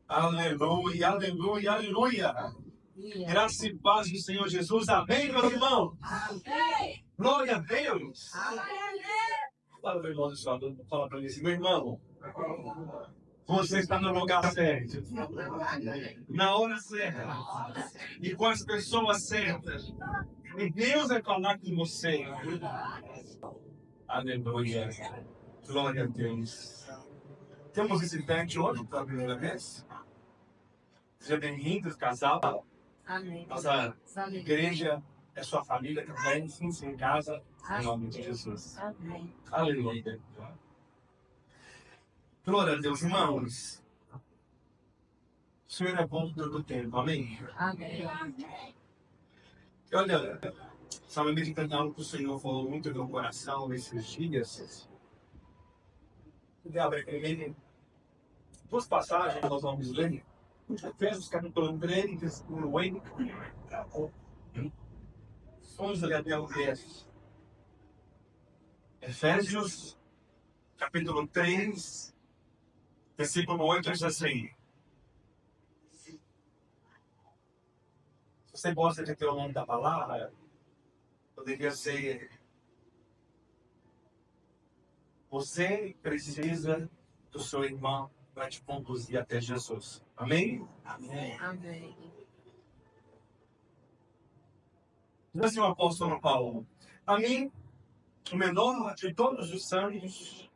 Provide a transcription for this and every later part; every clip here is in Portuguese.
Aleluia, aleluia, aleluia. Graça e paz do Senhor Jesus. Amém, meu irmão? Amém. Glória a Deus. Amém. Fala, meu irmão, fala para ele assim, meu irmão, você está no lugar certo, na hora certa, e com as pessoas certas. E Deus vai falar com você. Aleluia. Glória a Deus. Temos visitante hoje pela primeira vez. Seja bem-vindos, casal. Amém. Nossa igreja é sua família também, sim, em casa, em nome de Jesus. Amém. Aleluia. Glória a Deus, irmãos. O Senhor é bom todo o tempo, amém? Amém. Olha, estava meditando algo que o Senhor falou muito no meu coração nesses dias. Abre primeiro duas passagens que nós vamos ler. Efésios capítulo 3, versículo 8. Vamos ler até o 10. Efésios capítulo 3, versículo 8 diz assim. Se você gosta de ter o nome da palavra, poderia ser: você precisa do seu irmão para te conduzir até Jesus. Amém? Amém. Amém. Diz assim o apóstolo Paulo: a mim, o menor de todos os santos,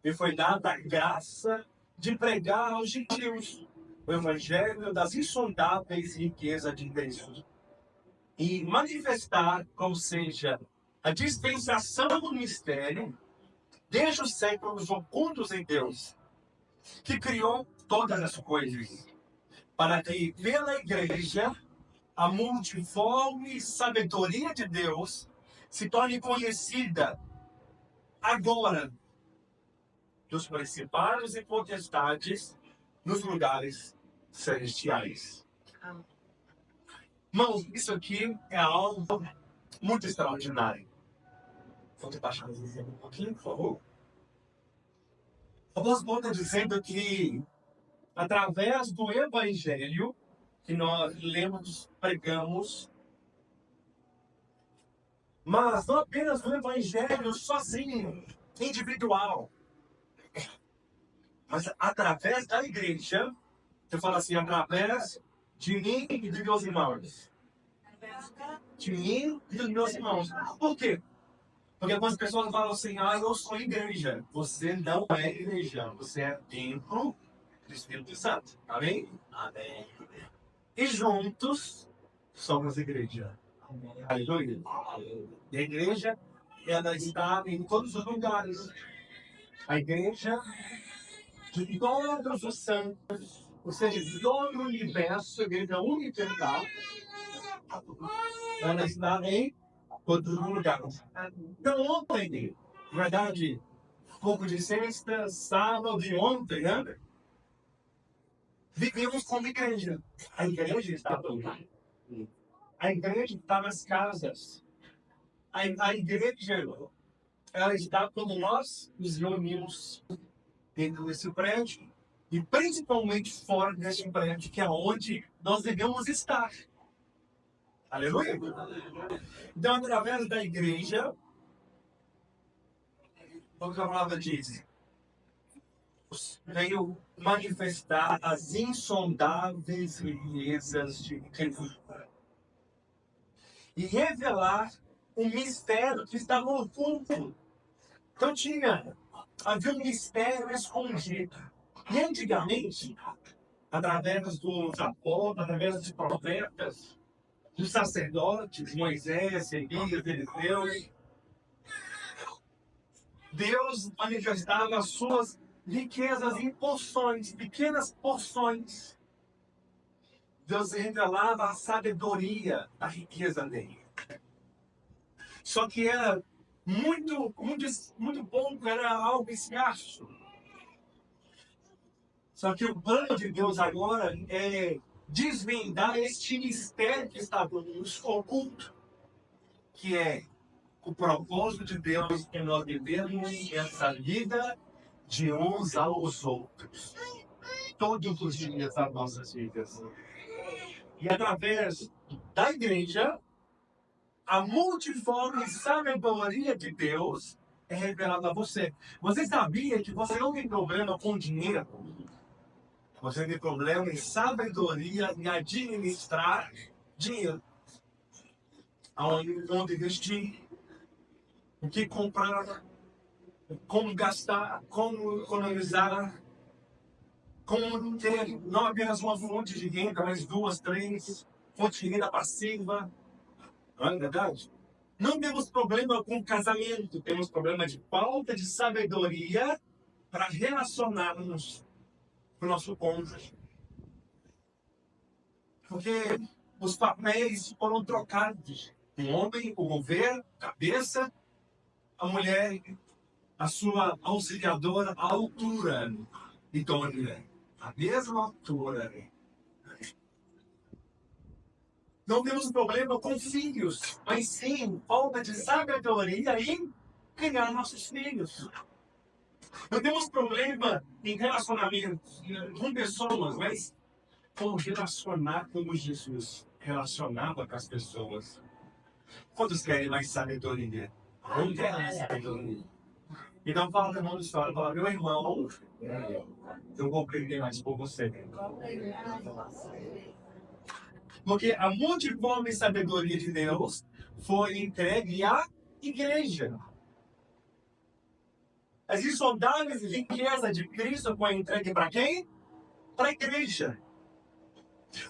me foi dada a graça de pregar aos gentios o evangelho das insondáveis riquezas de Deus e manifestar, ou seja, a dispensação do mistério desde os séculos ocultos em Deus, que criou todas as coisas, para que pela igreja a multiforme sabedoria de Deus se torne conhecida agora dos principados e potestades nos lugares celestiais. Irmãos, isso aqui é algo muito extraordinário. Vou baixar um pouquinho, por favor. O apóstolo Paulo está dizendo que, através do evangelho que nós lemos, pregamos, mas não apenas do evangelho sozinho, individual, mas através da igreja, você fala assim, através de mim e de meus irmãos. De mim e dos meus irmãos. Por quê? Porque algumas pessoas falam assim, eu sou igreja. Você não é igreja, você é templo do Espírito Santo. Amém? Amém. E juntos somos igreja. Aleluia. E a igreja, ela está em todos os lugares. A igreja de todos os santos, ou seja, de todo o universo, a igreja universal, ela está em todos os lugares. Então, ontem, na verdade, pouco de sexta, sábado e ontem, né? Vivemos como igreja. A igreja está por lá. A igreja está nas casas. A igreja, ela está quando nós nos reunimos dentro desse prédio e principalmente fora desse prédio, que é onde nós devemos estar. Aleluia! Então, através da igreja, como a palavra diz, veio manifestar as insondáveis riquezas de Cristo e revelar o mistério que estava oculto. Então havia um mistério escondido. E antigamente, através dos apóstolos, através dos profetas, dos sacerdotes, Moisés, Elias, Eliseu, Deus manifestava as suas riquezas em porções, pequenas porções. Deus revelava a sabedoria da riqueza dele. Só que era muito pouco, era algo escasso. Só que o plano de Deus agora é desvendar este mistério que está nos oculto, que é o propósito de Deus que nós vivemos essa vida de uns aos outros. todos os dias das nossas vidas. E através da igreja, a multiforme sabedoria de Deus é revelada a você. Você sabia que você não tem problema com dinheiro? Você tem problema em sabedoria em administrar dinheiro. Onde investir, o que comprar, como gastar, como economizar, como ter não apenas uma fonte de renda, mas duas, três, fontes de renda passiva. Não é verdade? Não temos problema com casamento, temos problema de falta de sabedoria para relacionarmos com o nosso cônjuge. Porque os papéis foram trocados. O homem, o governo, a cabeça, a mulher, a sua auxiliadora, a altura idônea, a mesma altura. Não temos problema com filhos, mas sim falta de sabedoria em criar nossos filhos. Não temos problema em relacionamentos com pessoas, mas como relacionar como Jesus relacionava com as pessoas. Quantos querem mais sabedoria? Não quer mais sabedoria. Então fala com o irmão de história, fala, meu irmão, eu vou aprender mais por você. Porque a multiforme sabedoria de Deus foi entregue à igreja. As insondáveis riquezas de Cristo foi entregue para quem? Para a igreja.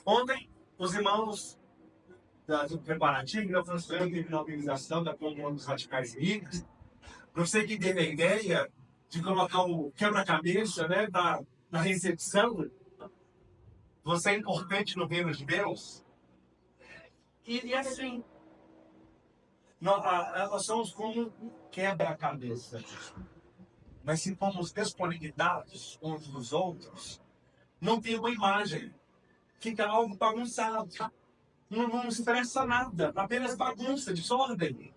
Ontem, os irmãos do preparativo, da transferência da organização da Comunidade dos Radicais Ricos, não sei quem teve a ideia de colocar o quebra-cabeça, né, na recepção. Você é importante no reino de Deus. E assim, nós somos como um quebra-cabeça. Mas se formos desconectados uns dos outros, não tem uma imagem. Fica algo bagunçado. Não expressa nada, apenas bagunça, desordem.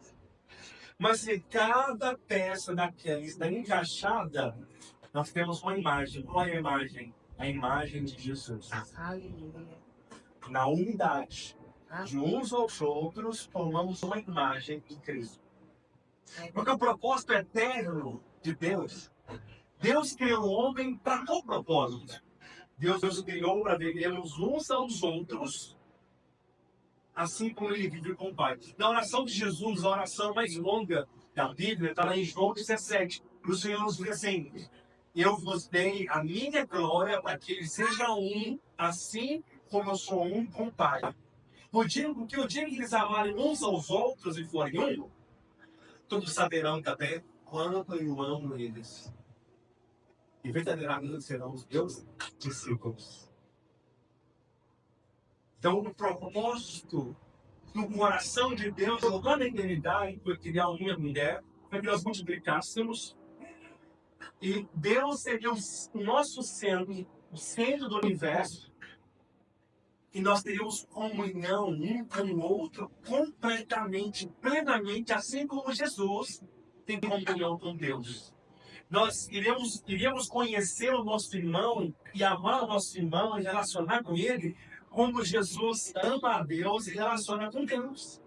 Mas se cada peça daquela está encaixada, nós temos uma imagem. Qual é a imagem? A imagem de Jesus. Aleluia. Na unidade de uns aos outros, formamos uma imagem de Cristo. Porque o propósito eterno de Deus, Deus criou o homem para qual propósito? Deus nos criou para vivermos uns aos outros, assim como ele vive com o Pai. Na oração de Jesus, a oração mais longa da Bíblia, está lá em João 17. O Senhor nos diz assim: eu vos dei a minha glória para que eles sejam um, assim como eu sou um com o Pai. Porque o dia que eles amarem uns aos outros e forem um, todos saberão também quanto eu amo eles. E verdadeiramente serão os meus discípulos. Então, o propósito no coração de Deus, lá na eternidade, foi criar uma mulher, para que nós multiplicássemos. E Deus seria o nosso centro, o centro do universo. E nós teríamos comunhão um com o outro, completamente, plenamente, assim como Jesus tem comunhão com Deus. Nós iríamos conhecer o nosso irmão e amar o nosso irmão e relacionar com ele como Jesus ama a Deus e relaciona com Deus.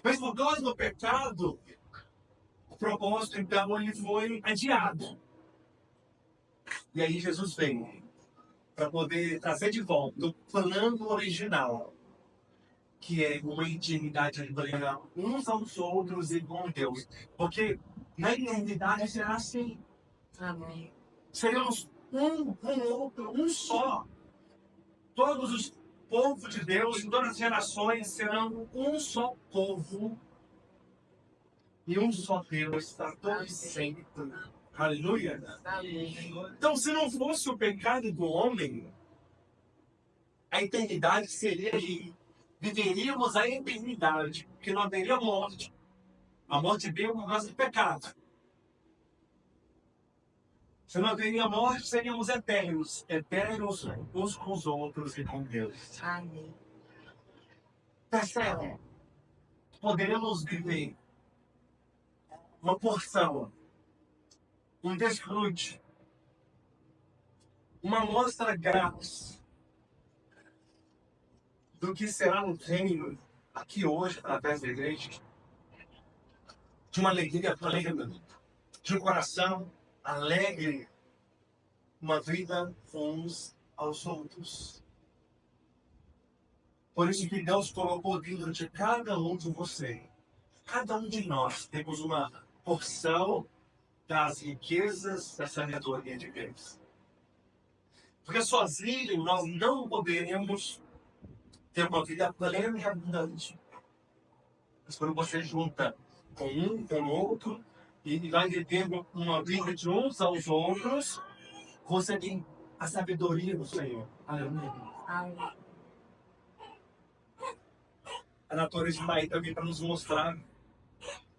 Mas por causa do pecado, o propósito então ele foi adiado. E aí Jesus veio para poder trazer de volta o plano original, que é uma intimidade plena uns aos outros e com Deus. Porque na eternidade será assim. Amém. Seremos um com o outro, um só. Todos os povos de Deus, em todas as gerações, serão um só povo e um só Deus para todos sempre. Aleluia. Amém. Então, se não fosse o pecado do homem, a eternidade seria aí. Viveríamos a eternidade, porque não haveria morte. A morte veio por causa do pecado. Se não haveria morte, seríamos eternos. Eternos uns com os outros e com Deus. Amém. Percebe? Poderemos viver uma porção, um desfrute uma mostra grátis do que será no reino aqui hoje, através da igreja, de uma alegria plena, de um coração alegre, uma vida uns aos outros. Por isso que Deus colocou dentro de cada um de vocês, cada um de nós, temos uma porção das riquezas da sabedoria de Deus. Porque sozinho nós não poderemos ter uma vida plena e abundante. Mas quando você junta com um, com o outro, e vai vivendo uma vida de uns aos outros, você tem a sabedoria do Senhor. Aleluia. Amém. A natureza está aí também para nos mostrar.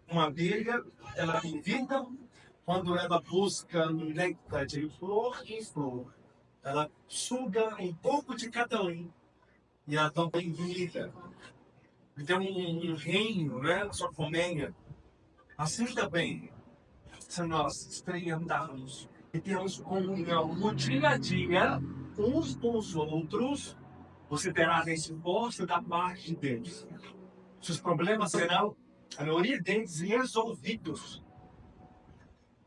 Uma abelha, ela tem vida quando ela busca néctar de flor em flor. Ela suga um pouco de cada um e ela também vida. Tem um reino, né, na sua colmeia. Assim também, se nós experimentarmos e temos comunhão no dia a dia, uns com os outros, você terá a resposta da parte de Deus. Seus problemas serão, a maioria deles, resolvidos.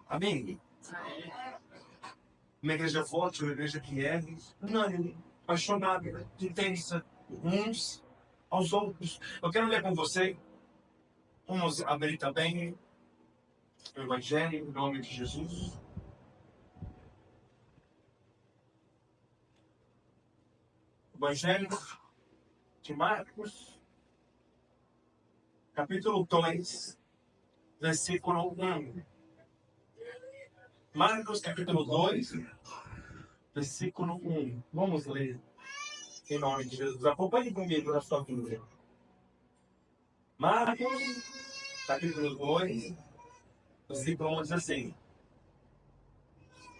Amém? Uma igreja forte, uma igreja que é unânime, apaixonada, intensa, uns aos outros. Eu quero ler com você, vamos abrir também o Evangelho, em nome de Jesus. Evangelho de Marcos, capítulo 2, versículo 1. Marcos, capítulo 2, versículo 1. Vamos ler em nome de Jesus. Acompanhe comigo na sua Bíblia. Marcos, capítulo 2, versículo 1 diz assim: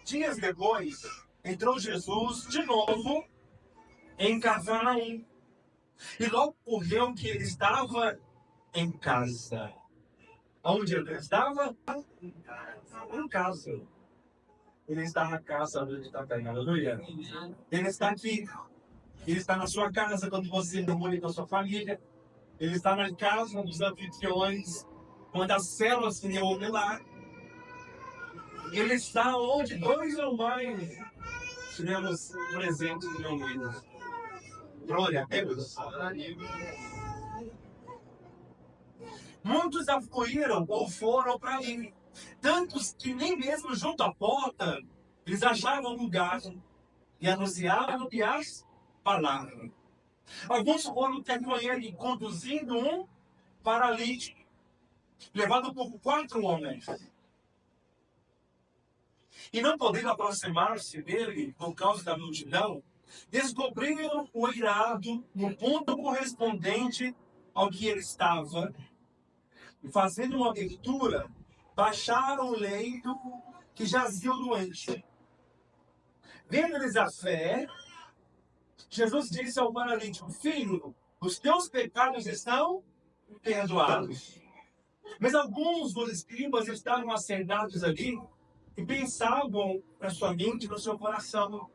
Dias depois, entrou Jesus de novo em Cafarnaum. E logo ocorreu que ele estava em casa. Onde ele estava? Em casa. Ele está na casa onde ele está bem. Aleluia. Ele está aqui. Ele está na sua casa quando você reúne com a sua família. Ele está na casa dos anfitriões, quando as células se reúnem lá. Ele está onde dois ou mais tivemos presentes reunidos. Glória a Deus. Muitos afluíram ou foram para ali. Tantos que nem mesmo junto à porta eles achavam lugar e anunciavam que as palavras. Alguns foram até com ele conduzindo um paralítico, levado por 4 homens. E não podendo aproximar-se dele por causa da multidão, descobriram o eirado no ponto correspondente ao que ele estava. E fazendo uma abertura, baixaram o leito que jazia o doente. Vendo-lhes a fé, Jesus disse ao paralítico: Filho, os teus pecados estão perdoados. Mas alguns dos escribas estavam assentados ali e pensavam na sua mente, no seu coração: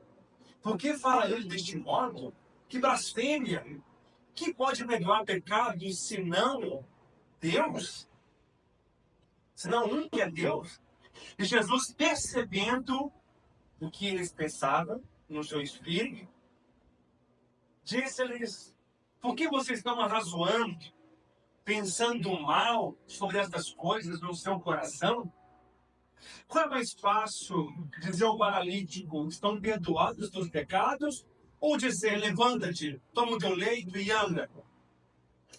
por que fala ele deste modo? Que blasfêmia! Que pode perdoar pecados senão Deus? Senão um que é Deus? E Jesus, percebendo o que eles pensavam no seu espírito, disse-lhes: por que vocês estão arrazoando, pensando mal sobre estas coisas no seu coração? Qual é mais fácil dizer ao paralítico: estão perdoados os teus pecados? Ou dizer: levanta-te, toma o teu leito e anda?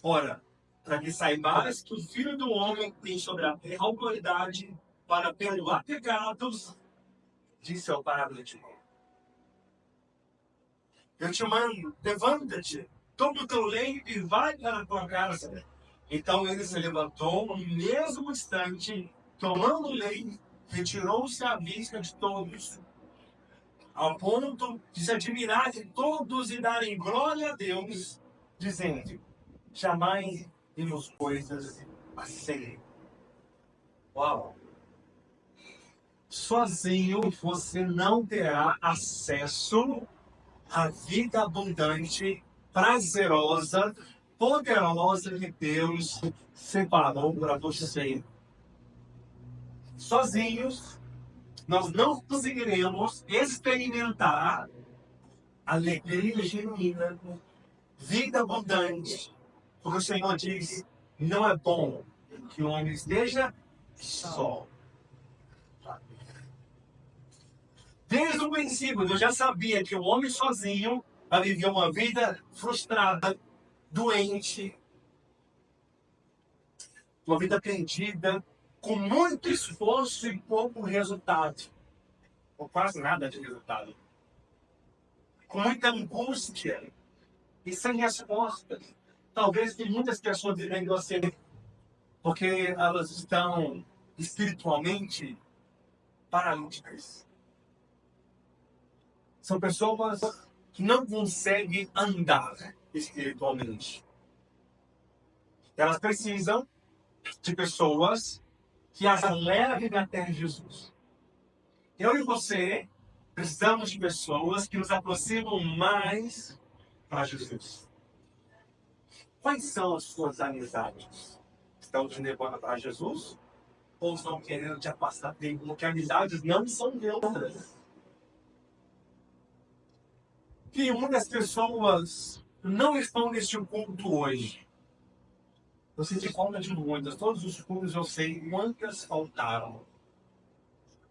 Ora, para que saibais que o Filho do Homem tem sobre a terra autoridade para perdoar pecados, disse ao paralítico: eu te mando, levanta-te, toma o teu leito e vai para a tua casa. Então ele se levantou no mesmo instante, tomando o leito, retirou-se à vista de todos, ao ponto de se admirar de todos e darem glória a Deus, dizendo: jamais vimos coisas assim. Uau! sozinho você não terá acesso à vida abundante, prazerosa, poderosa que Deus separou para você. Sozinhos, nós não conseguiremos experimentar alegria genuína, vida abundante, porque o Senhor diz: não é bom que o homem esteja só. Desde o princípio, eu já sabia que o homem sozinho vai viver uma vida frustrada, doente, uma vida perdida, com muito esforço e pouco resultado, ou quase nada de resultado, com muita angústia e sem respostas. Talvez tem muitas pessoas vivendo assim, porque elas estão espiritualmente paralíticas. São pessoas que não conseguem andar espiritualmente. Elas precisam de pessoas que as levem até Jesus. Eu e você precisamos de pessoas que nos aproximam mais para Jesus. Quais são as suas amizades? Estão te levando para Jesus? Ou estão querendo te afastar dele? Porque amizades não são neutras. Que muitas pessoas não estão neste culto hoje. Eu senti falta de muitas. Todos os cultos eu sei quantas faltaram.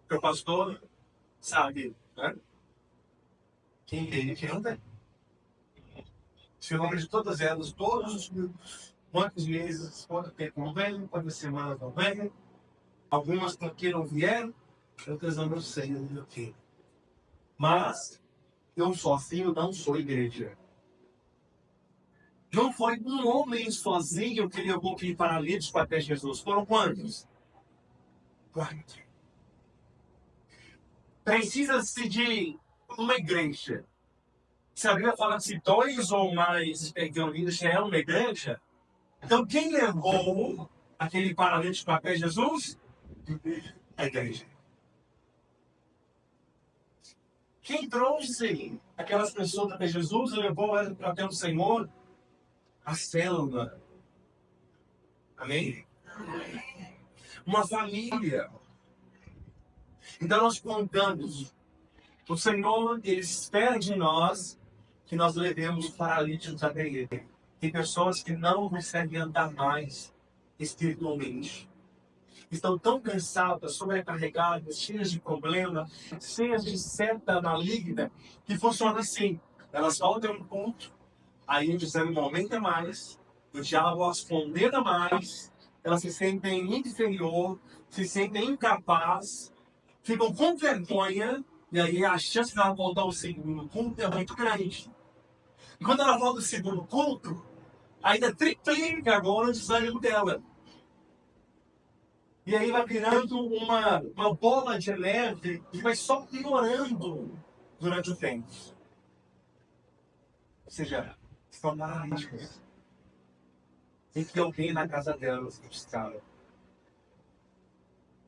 Porque o pastor sabe, né? Quem tem, quem não tem. Se o nome de todas elas, todos os cultos, quantos meses, quanto tempo não vem, quantas semanas não vem. Algumas porque não vieram, outras eu não sei o que. Mas eu sozinho não sou igreja. Não foi um homem sozinho que levou aquele paralítico até Jesus. Foram quantos? 4. Precisa-se de uma igreja. Se a Bíblia fala que se 2 ou mais estão unidos, já é uma igreja. Então quem levou aquele paralítico até Jesus? A igreja. Quem trouxe aquelas pessoas até Jesus e levou elas até o Senhor? A célula. Amém? Uma família. Então nós contamos. O Senhor, Ele espera de nós que nós levemos paralíticos até Ele. Tem pessoas que não conseguem andar mais espiritualmente. Estão tão cansadas, sobrecarregadas, cheias de problema, cheias de seta maligna, que funciona assim. Elas voltam um ponto, aí o desânimo aumenta mais, o diabo as condena mais, elas se sentem inferior, se sentem incapazes, ficam com vergonha, e aí a chance de ela voltar ao segundo culto é muito grande. E quando ela volta ao segundo culto, ainda triplica agora o desânimo dela. E aí vai virando uma bola de neve e vai só piorando durante o tempo. Ou seja, estão paralíticos. Tem que ter alguém na casa delas que buscaram.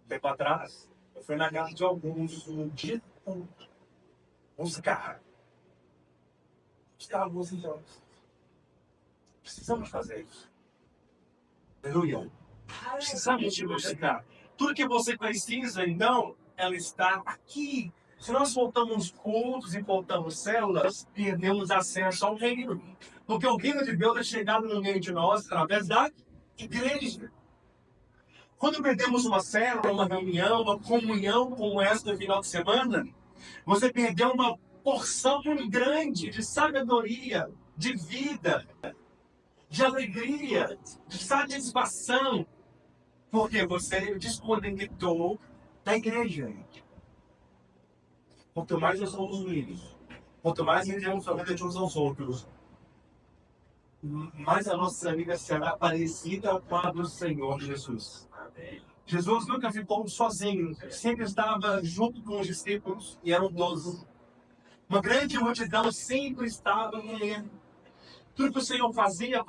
Tempo atrás, eu fui na casa de alguns no dia do culto. Buscar alguns idiotas. Precisamos fazer isso. Aleluia. Precisamos de buscar. Tudo que você precisa, então, ela está aqui. Se nós voltamos cultos e voltamos células, perdemos acesso ao reino. Porque o reino de Deus é chegado no meio de nós através da igreja. Quando perdemos uma célula, uma reunião, uma comunhão como essa no final de semana, você perdeu uma porção muito grande de sabedoria, de vida, de alegria, de satisfação, porque você desconectou da igreja. Quanto mais nós somos unidos, quanto mais entendemos a vida de uns aos outros, mais a nossa vida será parecida com a do Senhor Jesus. Jesus nunca ficou sozinho, sempre estava junto com os discípulos, e eram 12. Uma grande multidão sempre estava com ele. Tudo que o Senhor fazia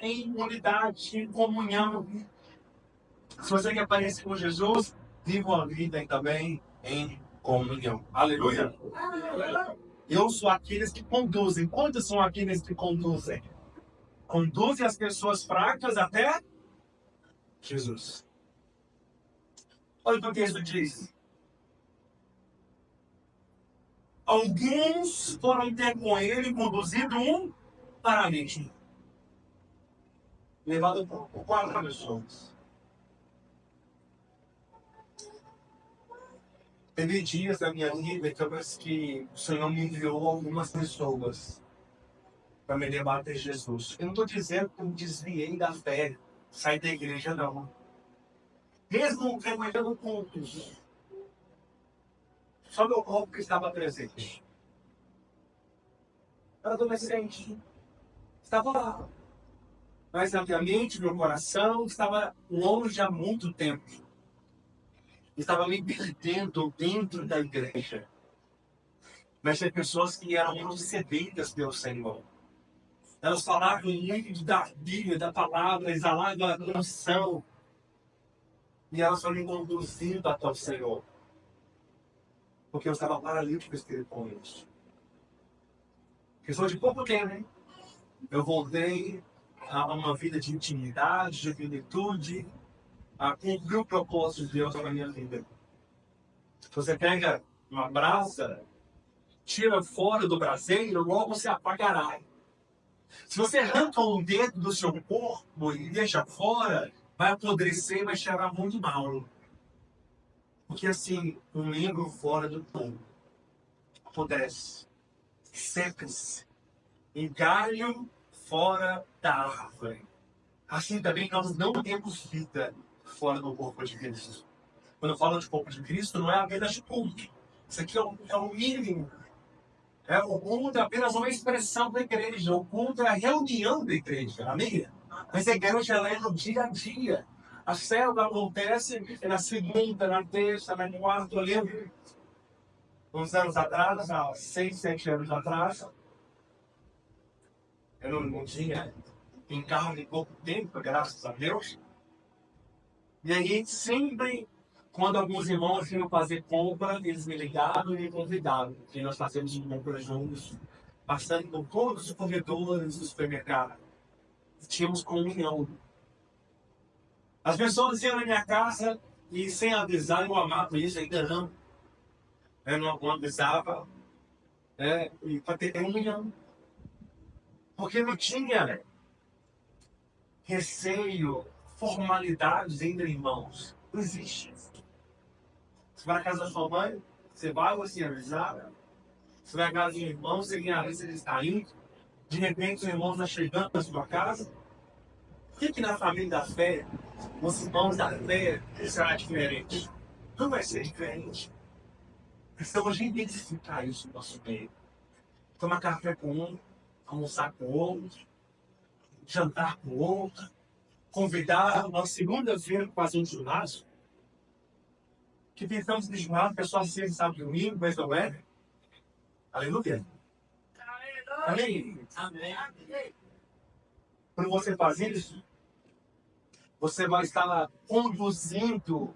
em unidade, em comunhão. Se você quer parecer com Jesus, viva uma vida também em comunhão. Aleluia! Eu sou aqueles que conduzem. Quantos são aqueles que conduzem? Conduzem as pessoas fracas até Jesus. Olha o que o texto diz. Alguns foram ter com ele conduzido um paralítico. Levado por 4 pessoas. Teve dias da minha vida que eu penso que o Senhor me enviou algumas pessoas para me levar até Jesus. Eu não estou dizendo que eu me desviei da fé, saí da igreja, não. Mesmo frequentando cultos, só meu corpo que estava presente. Eu era adolescente, estava lá. Mas a minha mente, meu coração, estava longe há muito tempo. Estava me perdendo dentro da igreja. Mas tem pessoas que eram procedidas pelo Senhor. Elas falavam muito da Bíblia, da palavra, exalavam a unção. E elas foram me conduzindo até o Senhor. Porque eu estava paralítico espiritualmente. Questão de pouco tempo, eu voltei a uma vida de intimidade, de plenitude, a cumprir o propósito de Deus na minha vida. Você pega uma brasa, tira fora do braseiro, logo se apagará. Se você arranca um dedo do seu corpo e deixa fora, vai apodrecer, vai cheirar muito mal. Porque assim, um membro fora do corpo apodrece, seca-se. Um galho fora da árvore. Assim também nós não temos vida fora do corpo de Cristo. Quando eu falo de corpo de Cristo, não é apenas de culto. Isso aqui é o mínimo. O culto é apenas uma expressão da igreja. O culto é a reunião da igreja. Amém? Mas a igreja ela é no dia a dia. A célula acontece na segunda, na terça, na quarta. Eu lembro, uns anos atrás, há 6, 7 anos atrás, eu não tinha em carne pouco tempo, graças a Deus. E aí, sempre, quando alguns irmãos vinham fazer compra, eles me ligaram e me convidaram. E nós fazemos compra juntos, passando por todos os corredores do supermercado. Tínhamos comunhão. As pessoas iam na minha casa e, sem avisar, eu amava isso, ainda não. Eu não avisava, e para ter comunhão. Porque não tinha receio, formalidades entre irmãos. Não existe. Você vai na casa da sua mãe, você vai você avisar. Você vai na casa de um irmão, você ganha a lista, ele está indo. De repente, o irmão está chegando na sua casa. Por que na família da fé, os irmãos da fé, será diferente? Não vai ser diferente. Precisamos identificar isso no nosso meio. Tomar café com um, almoçar com o outro, jantar com o outro, convidar uma segunda-feira para fazer um churrasco. Que pensamos de churrasco, pessoal se sabe domingo, mas não é. Aleluia. Amém. Amém. Quando você faz isso, você vai estar conduzindo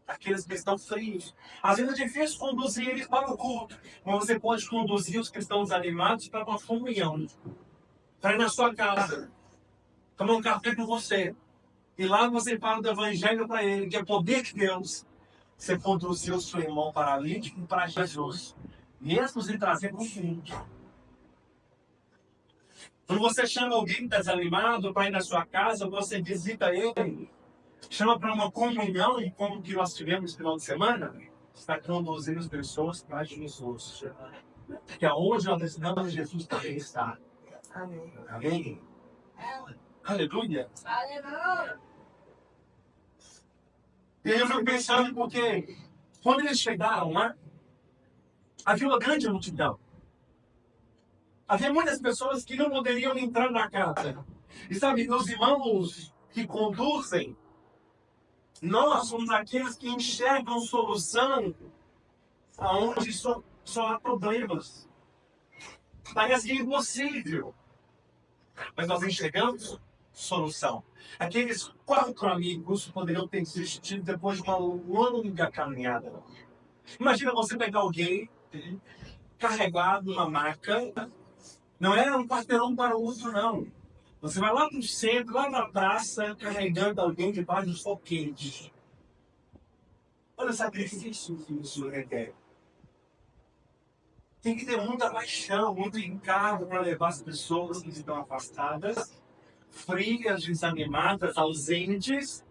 aqueles que estão frios. Às vezes é difícil conduzir eles para o culto, mas você pode conduzir os que estão desanimados para uma comunhão. Para ir na sua casa, tomar um café com você. E lá você fala do evangelho para ele, que é poder de Deus. Você conduziu o seu irmão paralítico para Jesus, mesmo se trazendo um filho. Quando você chama alguém que está desanimado para ir na sua casa, você visita ele, chama para uma comunhão, como que nós tivemos no final de semana, está conduzindo as pessoas para Jesus. Porque aonde nós estamos, Jesus também está. Amém. Amém? Aleluia. Aleluia. E aí eu fico pensando porque quando eles chegaram lá, havia uma grande multidão. Havia muitas pessoas que não poderiam entrar na casa. E sabe, os irmãos que conduzem, nós somos aqueles que enxergam solução aonde só há problemas. Parece impossível. Mas nós enxergamos solução. Aqueles 4 amigos poderiam ter desistido depois de uma longa caminhada. Imagina você pegar alguém carregado numa maca, não é um quarteirão para o outro, não. Você vai lá pro centro, lá na praça, carregando alguém debaixo dos sol quentes. Olha o sacrifício que isso requer. Tem que ter muita paixão, muito encargo para levar as pessoas que estão afastadas, frias, desanimadas, ausentes,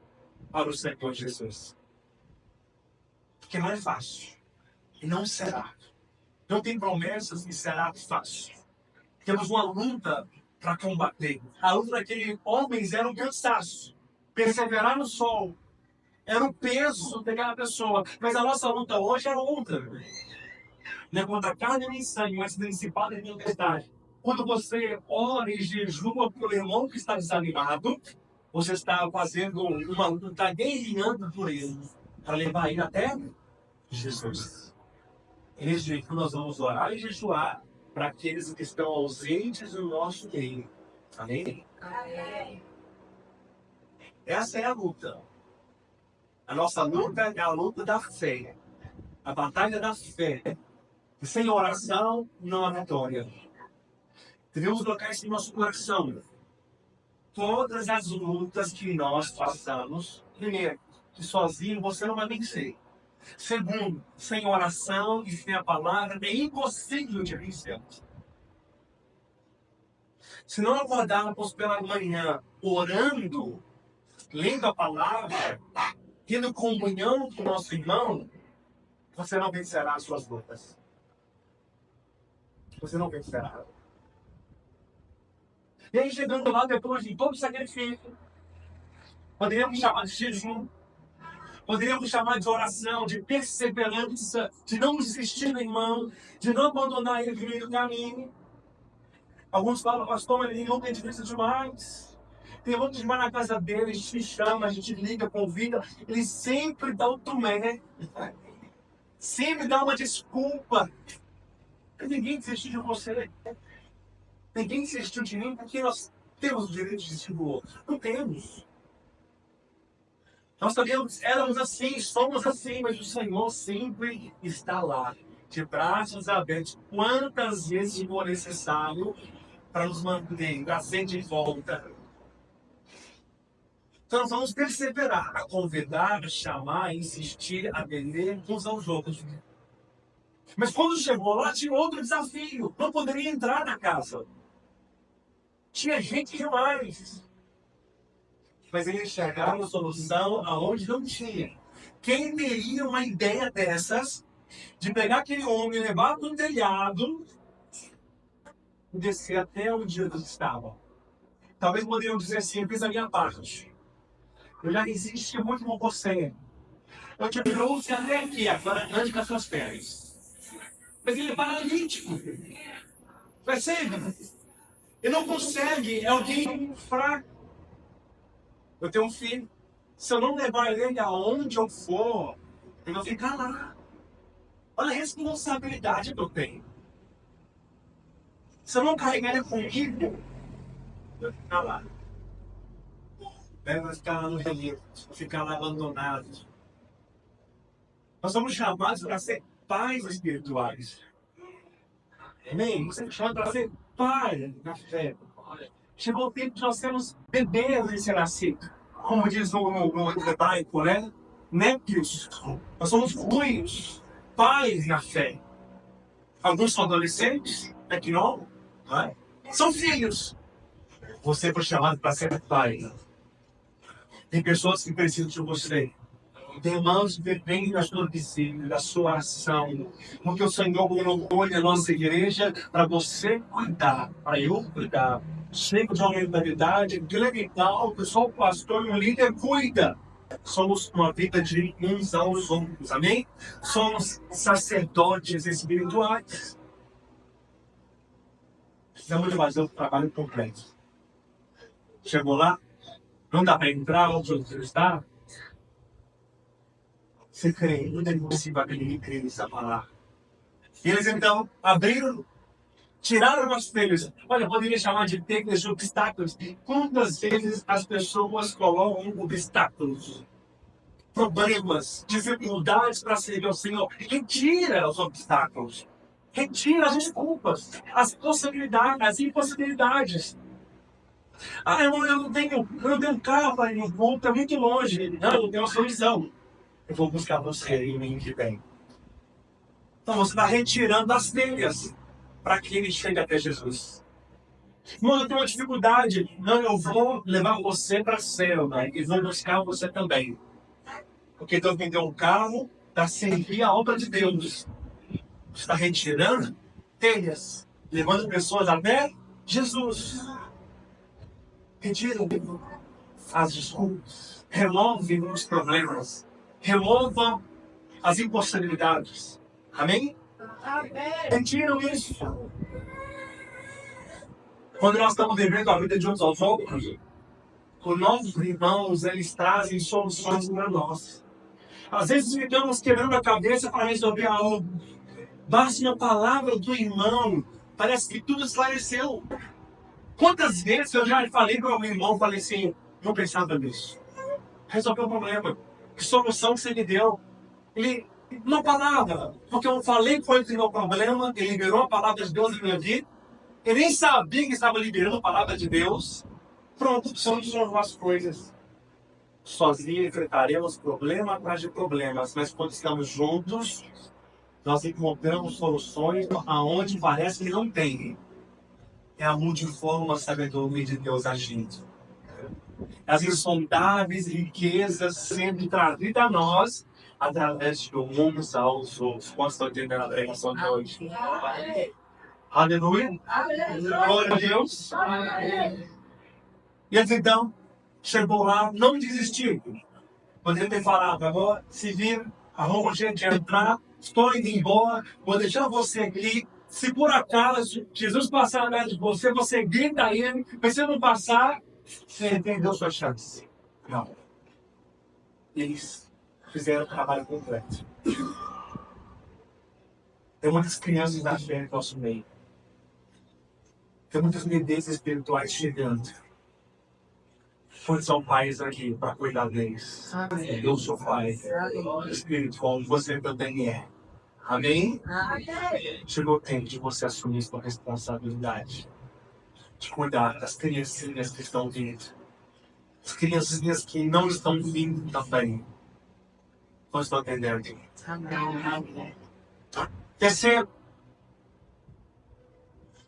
para o Senhor Jesus. Porque não é fácil. E não será. Não tem promessas que será fácil. Temos uma luta para combater. A luta daqueles homens era um cansaço. Perseverar no sol. Era o peso daquela pessoa. Mas a nossa luta hoje é outra. Não é contra a carne nem sangue, mas principado e tempestade. Quando você ora e jejua por irmão que está desanimado, você está fazendo uma luta, está guerreando por ele, para levar ele até Jesus. É nesse jeito que nós vamos orar e jejuar para aqueles que estão ausentes do nosso meio. Amém? Amém. Essa é a luta. A nossa luta é a luta da fé. A batalha da fé. Sem oração, não há vitória. Devemos colocar isso no nosso coração. Todas as lutas que nós passamos, primeiro, que sozinho você não vai vencer. Segundo, sem oração e sem a palavra, é impossível de vencer. Se não acordarmos pela manhã orando, lendo a palavra, tendo comunhão com o nosso irmão, você não vencerá as suas lutas. Você não vencerá. E aí, chegando lá, depois de todo o sacrifício, poderíamos chamar de jejum, poderíamos chamar de oração, de perseverança, de não desistir do irmão, de não abandonar ele no meio do caminho. Alguns falam, pastor, mas ele não tem difícil demais. Tem outros que vai na casa dele, a gente chama, a gente liga, convida, ele sempre dá o tumé, sempre dá uma desculpa. Ninguém desistiu de você. Ninguém desistiu de mim porque nós temos o direito de desistir do outro. Não temos. Nós também éramos assim, somos assim, mas o Senhor sempre está lá, de braços abertos, quantas vezes for necessário para nos manter, trazer de volta. Então nós vamos perseverar, a convidar, a chamar, a insistir, a atender uns aos outros. Mas quando chegou lá, tinha outro desafio. Não poderia entrar na casa. Tinha gente demais. Mas eles chegaram a solução aonde não tinha. Quem teria uma ideia dessas, de pegar aquele homem, levar para um telhado e descer até onde eles estavam? Talvez poderiam dizer assim, eu fiz a minha parte. Eu já resisti muito com você. Eu te trouxe até aqui, agora ande com as suas pernas. Mas ele é paralítico. Percebe? Ele não consegue, é alguém fraco. Eu tenho um filho. Se eu não levar ele aonde eu for, ele vai ficar lá. Olha a responsabilidade que eu tenho. Se eu não carregar ele comigo, ele vai ficar lá. Ele vai ficar lá no relento, vai ficar lá abandonado. Nós somos chamados para ser pais espirituais. Amém? Você é chamado para ser pai na fé. Chegou o tempo de nós sermos bebês em ser nascido. Como diz no hebraico, né? Népios. Nós somos filhos, pais na fé. Alguns são adolescentes, é que não? É? São filhos. Você foi chamado para ser pai. Tem pessoas que precisam de você. Tem irmãos que dependem da sua disciplina, da sua ação. Porque o Senhor colocou na nossa igreja para você cuidar, para eu cuidar. Chega de uma mentalidade que legal, o pessoal, o pastor e o líder cuida. Somos uma vida de uns aos outros, amém? Somos sacerdotes espirituais. Precisamos de fazer um trabalho completo. Chegou lá? Não dá para entrar onde você está? Você crê, não é possível aquele que crê nessa palavra. E eles então abriram, tiraram os telhos. Olha, poderia chamar de telhos de obstáculos. Quantas vezes as pessoas colocam obstáculos? problemas, dificuldades para servir ao Senhor. Retira os obstáculos. Retira as desculpas, as possibilidades, as impossibilidades. Ah, eu não tenho carro para ir, eu vou para muito longe. Não, eu tenho uma solução. Eu vou buscar você em mim que vem. Então você está retirando as telhas para que ele chegue até Jesus. Irmão, eu tenho uma dificuldade. Não, eu vou levar você para a selva e vou buscar você também. Porque Deus me deu um carro para servir a obra de Deus. Você está retirando telhas, levando pessoas até Jesus. Retira as desculpas, remove os problemas, remova as impossibilidades. Amém? Retiram isso. Quando nós estamos vivendo a vida de uns aos outros, os nossos irmãos, eles trazem soluções para nós. Às vezes ficamos quebrando a cabeça para resolver algo. Basta uma palavra do irmão, parece que tudo esclareceu. Quantas vezes eu já falei para o meu irmão, falei assim, não pensava nisso. Resolveu o problema. Que solução que você me deu? Ele, uma palavra, porque eu falei que foi o meu problema, ele liberou a palavra de Deus na minha vida, eu nem sabia que estava liberando a palavra de Deus. Pronto, solucionou as coisas. Sozinho enfrentaremos problema atrás de problemas, mas quando estamos juntos, nós encontramos soluções aonde parece que não tem. É a multiforme sabedoria de Deus agindo. As insondáveis riquezas sendo trazidas a nós através de uns aos outros. Quantos estão entendendo a pregação de hoje? Aleluia. Glória a Deus. E eles então chegou lá, não desistiu. Poderia ter falado, agora se vira, arruma um jeito de entrar, estou indo embora, vou deixar você aqui. Se por acaso Jesus passar perto de você, você grita a ele, mas se não passar, você perdeu sua chance. Não. Eles fizeram o trabalho completo. Tem muitas crianças na fé no nosso meio. Tem muitas bebês espirituais chegando. Quantos são pais aqui para cuidar deles? Eu sou pai espiritual, você também é. Amém? Chegou o tempo de você assumir sua responsabilidade. De cuidar das criancinhas que estão vindo. As criancinhas que não estão vindo também. Não estão entendendo. Terceiro,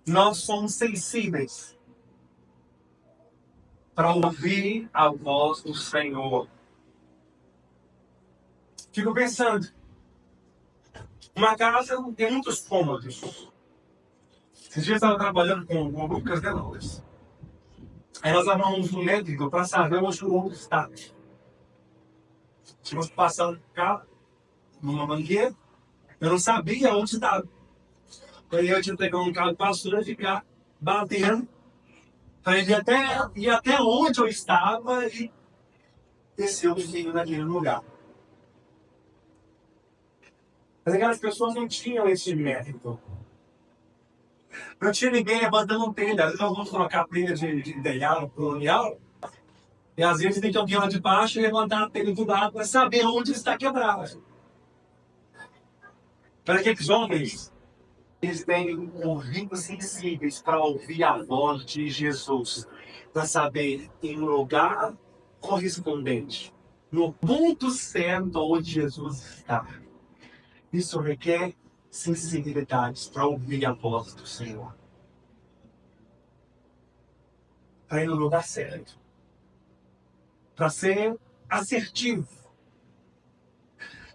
nós somos sensíveis para ouvir a voz do Senhor. Fico pensando, uma casa tem muitos cômodos. Esses dias eu estava trabalhando com o Lucas de Lourdes. Aí nós arrumamos um médico para saber onde o outro está. Tínhamos passando o carro numa mangueira, eu não sabia onde estava. Aí eu tinha que pegar um carro de pastor e ficar batendo para ele ir até onde eu estava e descer o filho naquele lugar. Mas aquelas pessoas não tinham esse método. Não tinha ninguém levantando telha. Às vezes nós vamos colocar telha de telhado colonial. E às vezes tem que alguém lá de baixo levantar a telha do lado para saber onde está quebrado. Para aqueles homens, eles têm ouvidos sensíveis para ouvir a voz de Jesus. Para saber em um lugar correspondente. No ponto certo onde Jesus está. Isso requer sensibilidade para ouvir a voz do Senhor. Para ir no lugar certo. Para ser assertivo.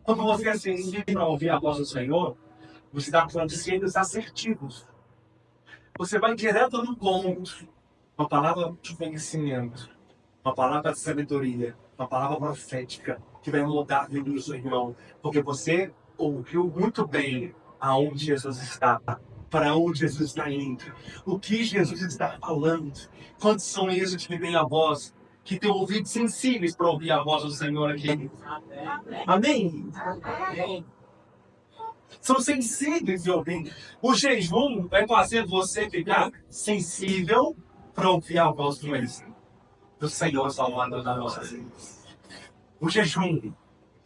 Quando você é sensível para ouvir a voz do Senhor, você está com sentidos assertivos. Você vai direto no ponto. Uma palavra de conhecimento. Uma palavra de sabedoria. Uma palavra profética que vai mudar a vida do seu irmão. Porque você ouviu muito bem aonde Jesus está, para onde Jesus está indo, o que Jesus está falando. Quantos são esses que têm a voz, que têm ouvidos sensíveis para ouvir a voz do Senhor aqui? Amém? Amém. São sensíveis de ouvir. O jejum vai fazer você ficar sensível para ouvir a voz do Senhor Salvador das nossas vidas. O jejum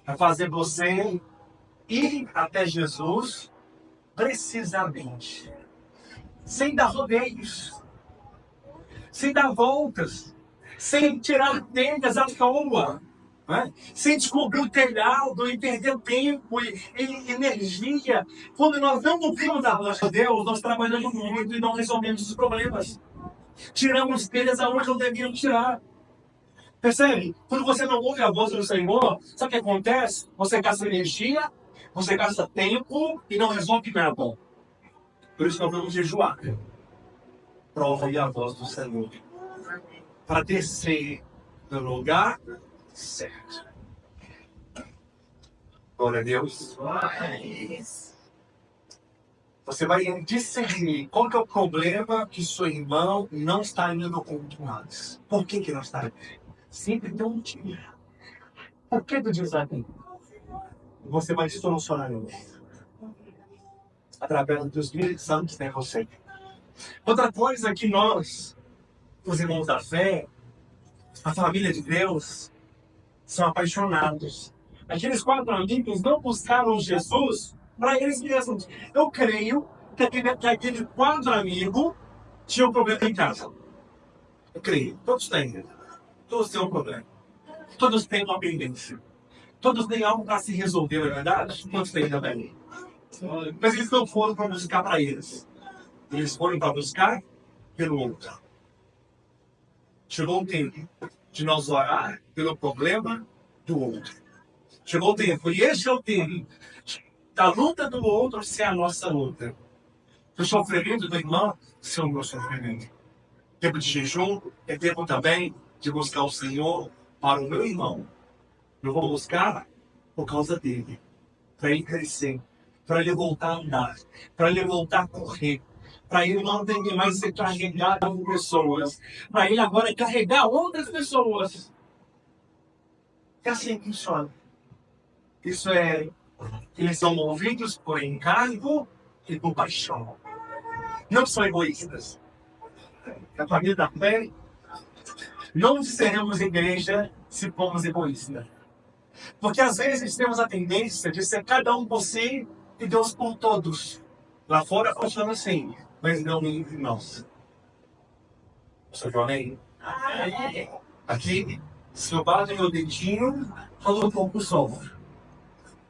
Vai fazer você ir até Jesus precisamente. Sem dar rodeios. Sem dar voltas. Sem tirar telhas à toa. Né? Sem descobrir o telhado e perder tempo e energia. Quando nós não ouvimos a voz de Deus, nós trabalhamos muito e não resolvemos os problemas. Tiramos telhas aonde não devíamos tirar. Percebe? Quando você não ouve a voz do Senhor, sabe o que acontece? Você gasta energia, você gasta tempo e não resolve nada. Por isso nós vamos jejuar. Para ouvir a voz do Senhor. Para descer no lugar certo. Glória a Deus. Você vai discernir qual que é o problema que seu irmão não está indo com mais. Por que não está indo? Sempre tem um motivo. Por que do desafio? Você vai solucionar isso. Através dos Espírito Santo que tem você. Outra coisa que nós, os irmãos da fé, a família de Deus, são apaixonados. Aqueles 4 amigos não buscaram Jesus para eles mesmos. Eu creio que aqueles 4 amigos tinham problema em casa. Eu creio. Todos têm. Todos têm um problema. Todos têm uma pendência. Todos têm algo para se resolver, não é verdade? Todos têm também. Mas eles não foram para buscar para eles. Eles foram para buscar pelo outro. Chegou o tempo de nós orar pelo problema do outro. Chegou o tempo, e esse é o tempo da luta do outro ser a nossa luta. O sofrimento do irmão ser o meu sofrimento. Tempo de jejum é tempo também de buscar o Senhor para o meu irmão. Eu vou buscar por causa dele. Para ele crescer. Para ele voltar a andar. Para ele voltar a correr. Para ele não ter mais ser carregado por pessoas. Para ele agora carregar outras pessoas. É assim que funciona. Isso é, eles são movidos por encargo e por paixão. Não são egoístas. A família da fé, não seremos igreja se formos egoístas. Porque às vezes temos a tendência de ser cada um por si e Deus por todos. Lá fora funciona assim, mas não entre nós. Sou João. Aqui, se eu bato meu dedinho, todo pouco sofre.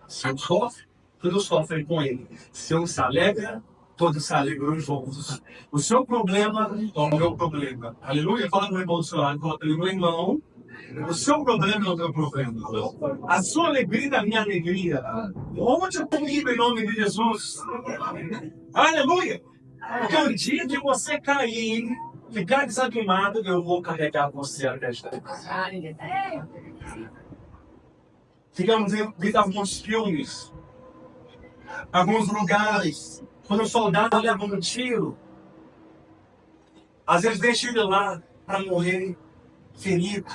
Se eu sofro, todos sofrem com ele. Se eu se alegra, todos se alegram juntos. O seu problema é o meu problema. Aleluia. Fala no irmão do seu lado. Fala, meu irmão, o seu problema é o meu problema. A sua alegria é a minha alegria. Onde eu estou indo em nome de Jesus? Aleluia. Porque o dia que você cair, ficar desanimado, eu vou carregar você até esta. Ficamos vendo alguns filmes, alguns lugares, quando o soldado leva um tiro, às vezes deixa ele lá para morrer ferido.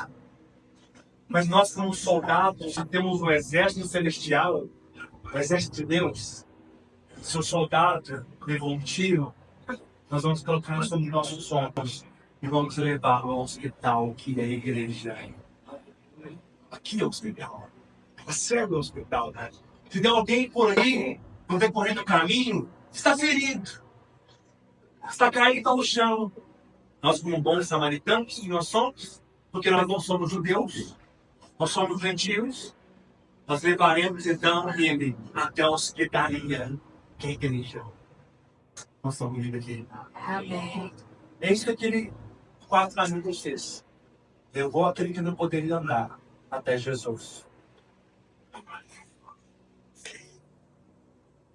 Mas nós somos soldados e temos um exército celestial, o exército de Deus. Se o soldado levou um tiro, nós vamos colocar sobre nossos ombros e vamos levar ao hospital que é a igreja. Aqui é o hospital. Você é o hospital, né? Se tem alguém por aí, não vem correndo no caminho, está ferido. Está caído no chão. Nós, como bons samaritanos, nós somos, porque nós não somos judeus, nós somos gentios, nós levaremos então ele até a hospitalia, que é a igreja. Nós somos aqui. Amém. É isso que aquele 4 amigos fez. Levou aquele que não poderia andar até Jesus.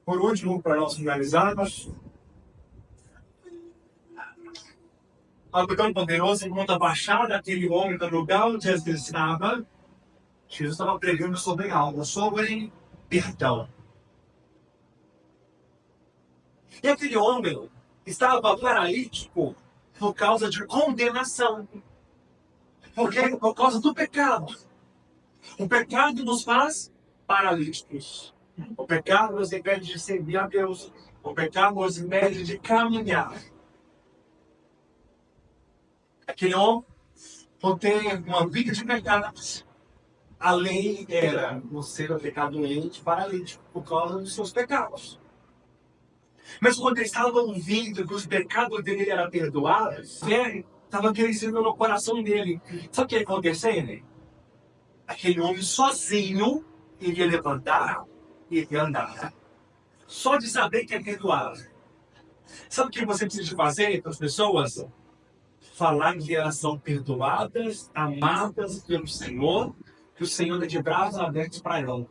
Por último, para nós finalizarmos, algo tão poderoso, enquanto abaixado aquele homem do lugar onde Jesus estava, Jesus estava pregando sobre algo, sobre perdão. E aquele homem estava paralítico por causa de condenação. Por causa do pecado. O pecado nos faz paralíticos. O pecado nos impede de servir a Deus. O pecado nos impede de caminhar. Aquele homem, por ter uma vida de pecados, A lei era você vai ficar doente, paralítico, por causa dos seus pecados. Mas quando ele estava ouvindo que os pecados dele eram perdoados, fé estava crescendo no coração dele. Sabe o que ia acontecer, né? Aquele homem sozinho iria levantar e iria andar. Só de saber que é perdoado. Sabe o que você precisa fazer para as pessoas? Falar que elas são perdoadas, amadas pelo Senhor, que o Senhor é de braços abertos para elas.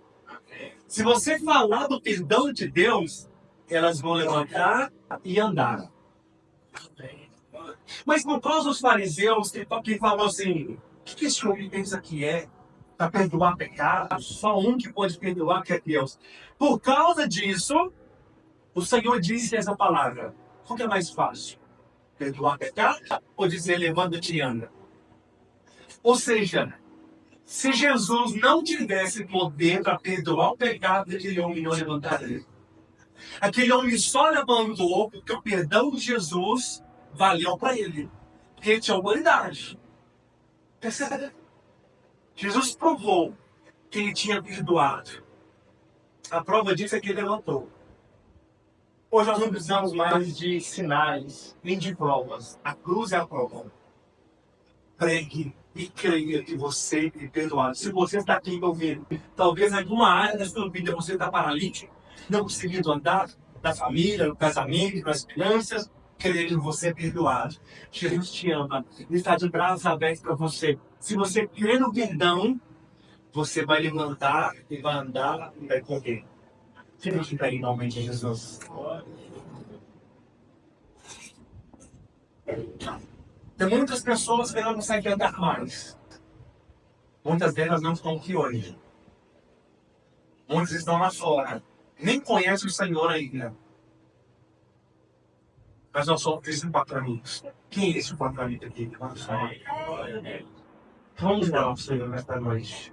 Se você falar do perdão de Deus, elas vão levantar e andar. Mas por causa dos fariseus, que falam assim, o que esse homem pensa que é? Para perdoar pecados? Só um que pode perdoar, que é Deus. Por causa disso, o Senhor disse essa palavra. Qual que é mais fácil? Perdoar pecado ou dizer levanta-te e anda? Ou seja, se Jesus não tivesse poder para perdoar o pecado daquele homem, não levantaria. Aquele homem só levantou porque o perdão de Jesus valeu para ele. Porque ele tinha humanidade. Percebe? Jesus provou que ele tinha perdoado. A prova disso é que ele levantou. Hoje nós não precisamos mais de sinais, nem de provas. A cruz é a prova. Pregue e creia que você é perdoado. Se você está aqui me ouvindo, talvez em alguma área da sua vida você está paralítico, não conseguindo andar, da família, no casamento, nas finanças, creia que você é perdoado. Jesus te ama. Ele está de braços abertos para você. Se você crer no perdão, você vai levantar e vai andar e vai correr. Fique em nome de Jesus. Tem muitas pessoas que não conseguem andar mais. Muitas delas não estão aqui hoje. Muitos estão lá fora. Nem conhecem o Senhor ainda. Mas nós somos esses 4 amigos. Quem é esse 4 amigos aqui? Vamos lá ao Senhor nesta noite.